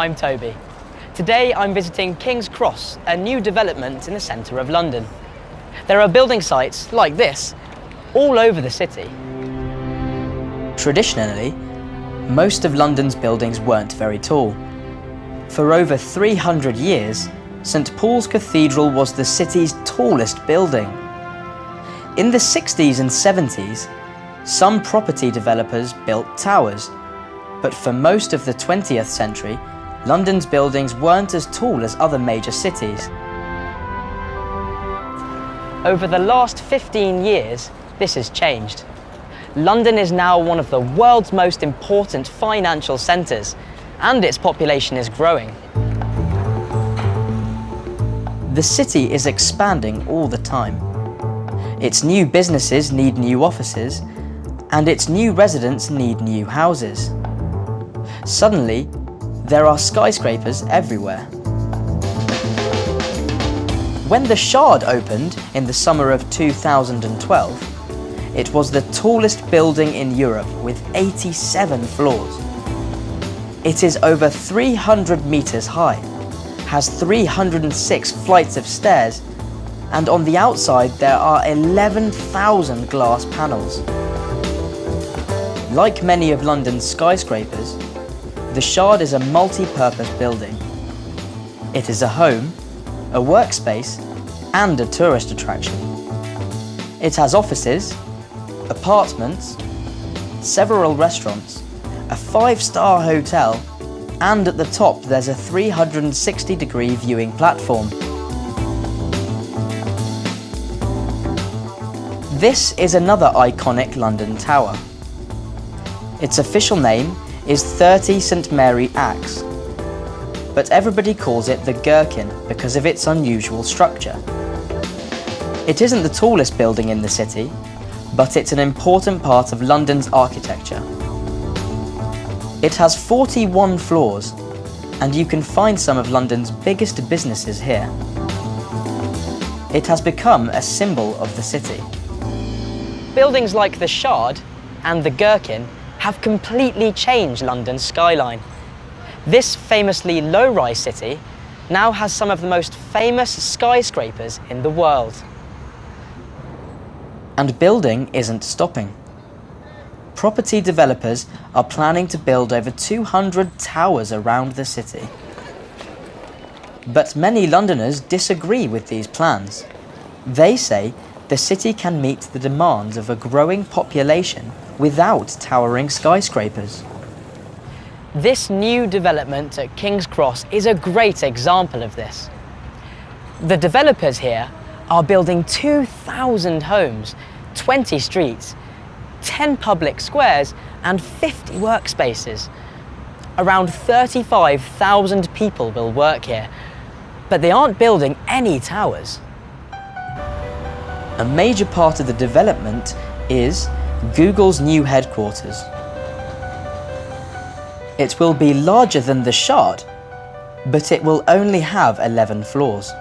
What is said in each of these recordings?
I'm Toby. Today I'm visiting King's Cross, a new development in the centre of London. There are building sites like this all over the city. Traditionally, most of London's buildings weren't very tall. For over 300 years, St Paul's Cathedral was the city's tallest building. In the 60s and 70s, some property developers built towers, but for most of the 20th century, London's buildings weren't as tall as other major cities. Over the last 15 years, this has changed. London is now one of the world's most important financial centres, and its population is growing. The city is expanding all the time. Its new businesses need new offices, and its new residents need new houses. Suddenly, there are skyscrapers everywhere. When the Shard opened in the summer of 2012, it was the tallest building in Europe with 87 floors. It is over 300 meters high, has 306 flights of stairs, and on the outside there are 11,000 glass panels. Like many of London's skyscrapers, the Shard is a multi-purpose building. It is a home, a workspace, and a tourist attraction. It has offices, apartments, several restaurants, a 5-star hotel, and at the top there's a 360-degree viewing platform. This is another iconic London tower. Its official name is 30 St Mary Axe, but everybody calls it the Gherkin because of its unusual structure. It isn't the tallest building in the city, but it's an important part of London's architecture. It has 41 floors, and you can find some of London's biggest businesses here. It has become a symbol of the city. Buildings like the Shard and the Gherkin have completely changed London's skyline. This famously low-rise city now has some of the most famous skyscrapers in the world. And building isn't stopping. Property developers are planning to build over 200 towers around the city. But many Londoners disagree with these plans. They say the city can meet the demands of a growing population without towering skyscrapers. This new development at King's Cross is a great example of this. The developers here are building 2,000 homes, 20 streets, 10 public squares and 50 workspaces. Around 35,000 people will work here, but they aren't building any towers. A major part of the development is Google's new headquarters. It will be larger than the Shard, but it will only have 11 floors.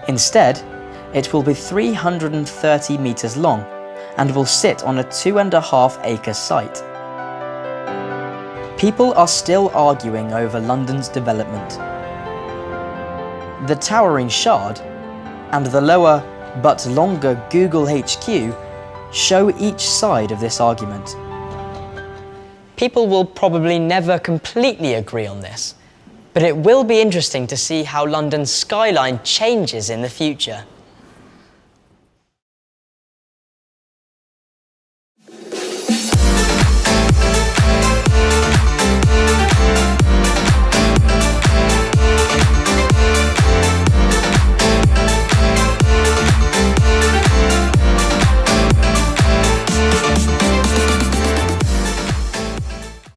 Instead, it will be 330 meters long and will sit on a 2.5-acre site. People are still arguing over London's development. The towering Shard and the lower but longer Google HQ show each side of this argument. People will probably never completely agree on this, but it will be interesting to see how London's skyline changes in the future.